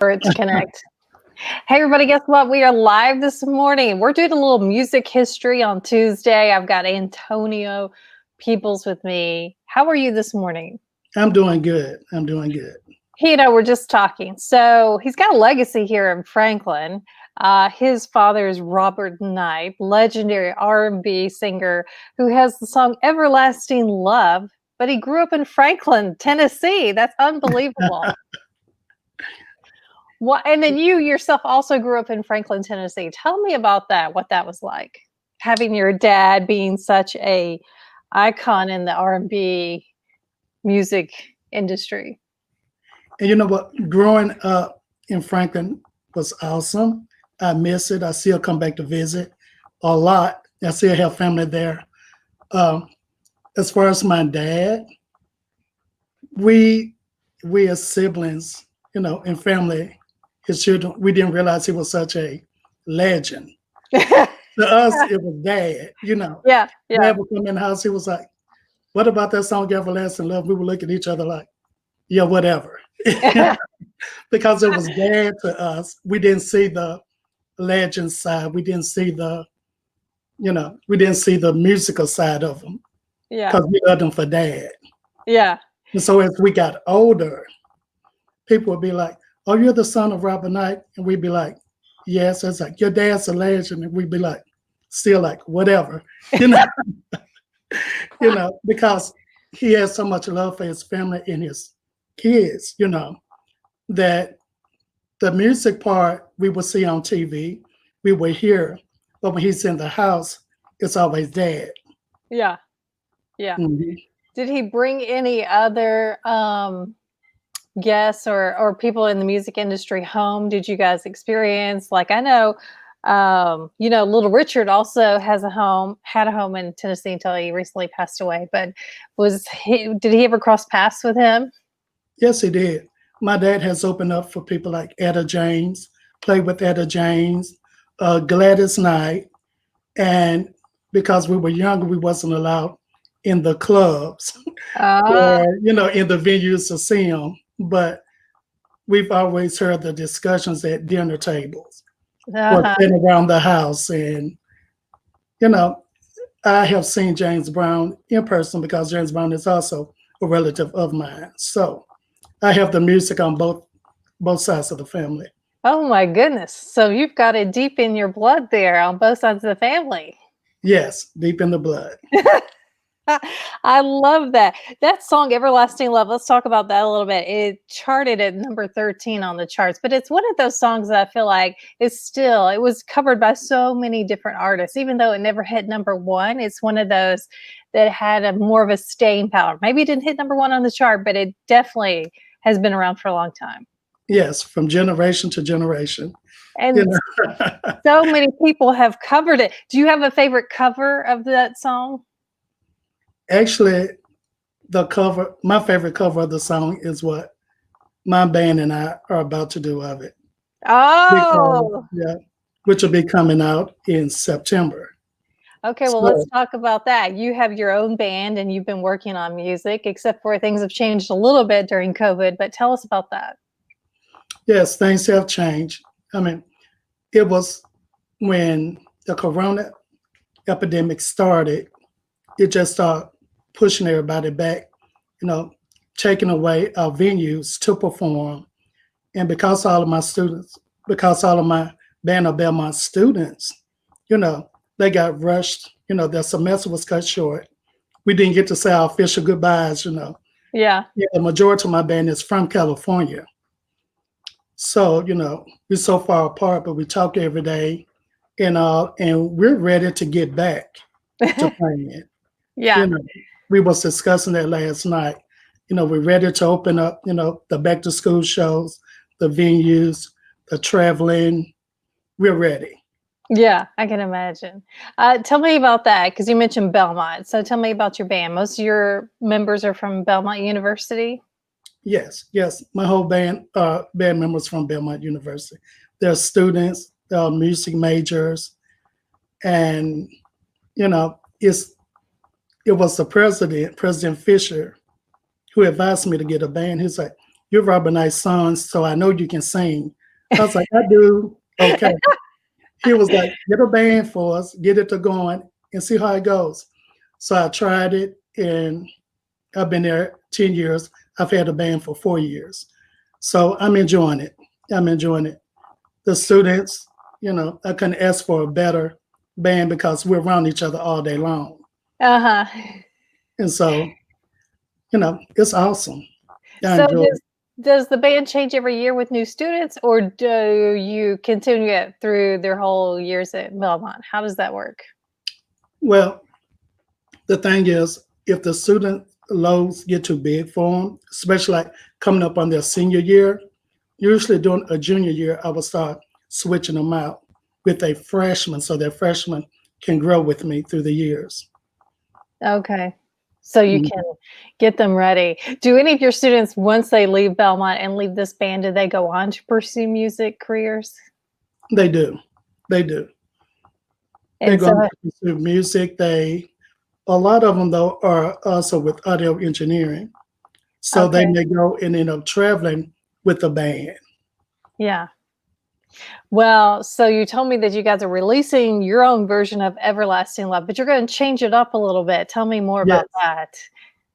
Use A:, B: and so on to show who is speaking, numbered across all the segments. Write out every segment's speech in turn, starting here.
A: for it to connect. Hey, everybody, guess what? We are live this morning. We're doing a little music history on Tuesday. I've got Antonio Peebles with me. How are you this morning?
B: I'm doing good. I'm doing good.
A: We're just talking. So he's got a legacy here in Franklin. His father is Robert Knight, legendary R&B singer who has the song Everlasting Love, but he grew up in Franklin, Tennessee. That's unbelievable. Well, and then you yourself also grew up in Franklin, Tennessee. Tell me about that, what that was like, having your dad being such a icon in the R&B music industry.
B: And you know what? Growing up in Franklin was awesome. I miss it. I still come back to visit a lot. I still have family there. Um, as far as my dad, we as siblings, and family, his children, we didn't realize he was such a legend. To us, it was dad.
A: Yeah,
B: Dad would come in the house. He was like, "What about that song, Everlasting Love?" We would look at each other like, "Yeah, whatever." Because it was dad to us. We didn't see the legend side. We didn't see the musical side of him
A: Yeah,
B: because we loved him for dad.
A: yeah.
B: And so as we got older, people would be like, "Oh, you're the son of Robert Knight," and we'd be like, "Yes." It's like, "Your dad's a legend," and we'd be like, still like, "Whatever," you know, because he has so much love for his family and his kids, that the music part we will see on TV, we will hear, but when he's in the house, it's always dad.
A: Yeah, yeah.
B: Mhm.
A: Did he bring any other guests or people in the music industry home? Did you guys experience, like, I know Little Richard also had a home in Tennessee until he recently passed away, but did he ever cross paths with him?
B: Yes, he did. My dad has opened up for people like Etta James, played with Etta James, Gladys Knight, and because we were younger, we wasn't allowed in the clubs
A: Ah,
B: or in the venues to see him. But we've always heard the discussions at dinner tables or
A: uh-huh.
B: sitting around the house, and you know, I have seen James Brown in person because James Brown is also a relative of mine. So I have the music on both sides of the family.
A: Oh my goodness. So you've got it deep in your blood there on both sides of the family.
B: Yes, deep in the blood.
A: I love that. That song, Everlasting Love, let's talk about that a little bit. It charted at number 13 on the charts, but it's one of those songs that I feel like it was covered by so many different artists. Even though it never hit number one, it's one of those that had a more of a staying power. Maybe it didn't hit number one on the chart, but it definitely has been around for a long time.
B: Yes, from generation to generation. You
A: And
B: know,
A: so many people have covered it. Do you have a favorite cover of that song?
B: actually, my favorite cover of the song is what my band and I are about to do of it. Because,
A: Oh,
B: yeah, which will be coming out in September.
A: okay. Well, let's
B: So,
A: talk about that. You have your own band and you've been working on music, except for things have changed a little bit during COVID, but tell us about that.
B: yes, things have changed. I mean, it was when the corona epidemic started, it just started pushing everybody back, you know, taking away our venues to perform. And because all of my band of Belmont students, they got rushed, their semester was cut short. We didn't get to say our official goodbyes.
A: Yeah.
B: Yeah, the majority of my band is from California. So, we're so far apart, but we talk every day and we're ready to get back to playing. You
A: Yeah.
B: know, we was discussing that last night. We're ready to open up, the back to school shows, the venues, the traveling. We're ready.
A: Yeah, I can imagine. Tell me about that because you mentioned Belmont. So tell me about your band. Most of your members are from Belmont University.
B: Yes, yes. My whole band members from Belmont University. They're students, they're music majors, and you know, it's it was the President Fisher, who advised me to get a band. He's like, "You're Robert Knight's son, so I know you can sing." I was like, "I do." Okay. He was like, "Get a band for us, get it to going, and see how it goes." So I tried it, and I've been there 10 years. I've had a band for 4 years. So I'm enjoying it. I'm enjoying it. The students, I couldn't ask for a better band because we're around each other all day long.
A: Uh-huh.
B: And so, it's awesome. I
A: So
B: enjoy it.
A: does the band change every year with new students, or do you continue it through their whole years at Belmont? How does that work?
B: Well, the thing is, if the student loads get too big for them, especially like coming up on their senior year, usually during a junior year, I will start switching them out with a freshman so their freshman can grow with me through the years.
A: Okay. So you
B: Mhm.
A: can get them ready. Do any of your students, once they leave Belmont and leave this band, do they go on to pursue music careers?
B: They do. They do. They
A: And
B: go
A: so
B: on to pursue music. A lot of them though are also with audio engineering. So they
A: okay,
B: may go and end up traveling with the band.
A: yeah. Well, so you told me that you guys are releasing your own version of Everlasting Love, but you're gonna change it up a little bit. Tell me more about
B: Yes.
A: that.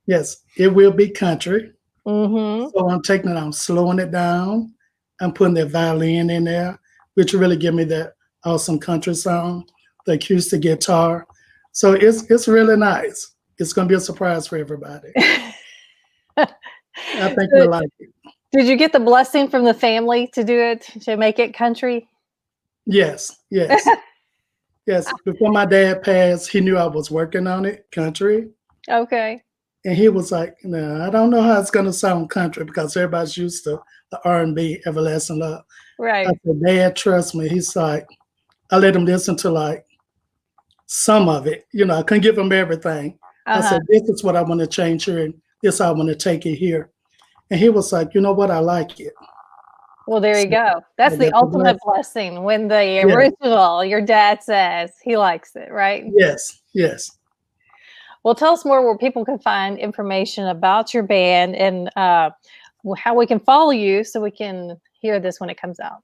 B: Yes. It will be country.
A: Mhm.
B: So I'm slowing it down. I'm putting the violin in there, which really give me that awesome country sound, the acoustic guitar. So it's really nice. It's gonna be a surprise for everybody. I think
A: So
B: you'll like it.
A: did you get the blessing from the family to do it, to make it country?
B: Yes, yes, yes. Before my dad passed, he knew I was working on it, country.
A: Okay,
B: And he was like, "No, I don't know how it's gonna sound country because everybody's used to the R&B, Everlasting Love." I
A: right.
B: said, "Dad, trust me." He's like, I let him listen to like some of it. I couldn't give him everything. I
A: Uh-huh.
B: said, "This is what I want to change here, and this how I want to take it here." And he was like, "You know what? I like it."
A: Well, there you
B: So
A: go. That's
B: I
A: the
B: got the
A: ultimate
B: blessing.
A: blessing when the
B: Yes,
A: original, your dad says he likes it, right?
B: yes, yes.
A: Well, tell us more where people can find information about your band and how we can follow you so we can hear this when it comes out.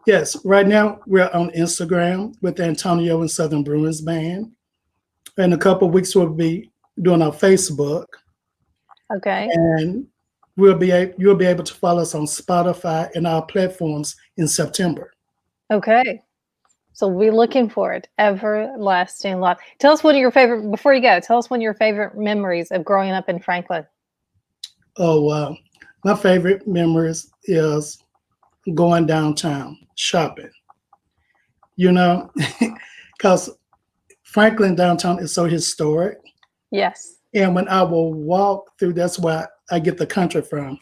B: Yes, right now we're on Instagram with Antonio and Southern Bruins Band. In a couple of weeks, we'll be doing our Facebook,
A: Okay.
B: and you'll be able to follow us on Spotify and our platforms in September.
A: Okay. So we'll be looking for it. Everlasting love. Tell us one of your favorite, before you go, tell us one of your favorite memories of growing up in Franklin.
B: Oh wow, my favorite memories is going downtown shopping. You know, because Franklin downtown is so historic,
A: Yes.
B: and when I will walk through, that's where I get the country from.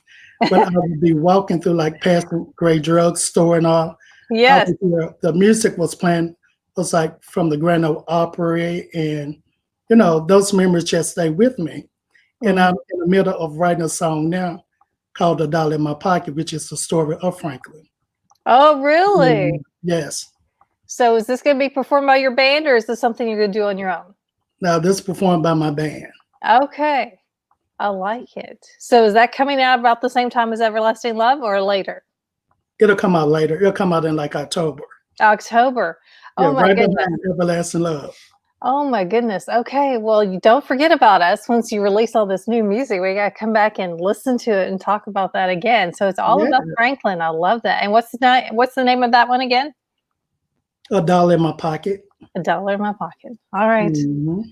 B: When I would be walking through, like past the great drugstore and all, I
A: Yes.
B: would hear the music was playing, was like from the Grand Ole Opry, and those memories just stay with me. And
A: Mhm.
B: I'm in the middle of writing a song now called "A Dollar in My Pocket," which is the story of Franklin.
A: Oh, really?
B: Yes.
A: So is this going to be performed by your band or is this something you're going to do on your own?
B: Now this is performed by my band.
A: Okay. I like it. So is that coming out about the same time as Everlasting Love or later?
B: It'll come out later. It'll come out in like October.
A: October.
B: Yeah,
A: Oh my
B: right
A: goodness.
B: behind Everlasting Love.
A: Oh my goodness. Okay. Well, you don't forget about us once you release all this new music. We got to come back and listen to it and talk about that again. So it's all
B: Yeah,
A: about Franklin. I love that. And what's the name of that one again?
B: a dollar in my pocket.
A: A dollar in my pocket. All right.
B: Mhm.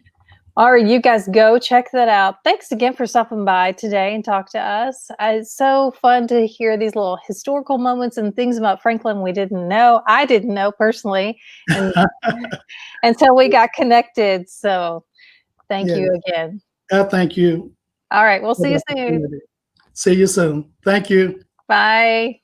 A: All right, you guys go check that out. Thanks again for stopping by today and talk to us. It's so fun to hear these little historical moments and things about Franklin we didn't know. I didn't know personally, and until we got connected. So thank
B: Yeah,
A: you again.
B: I thank you
A: All right, we'll
B: for
A: see
B: the
A: you soon.
B: opportunity. See you soon. Thank you.
A: Bye.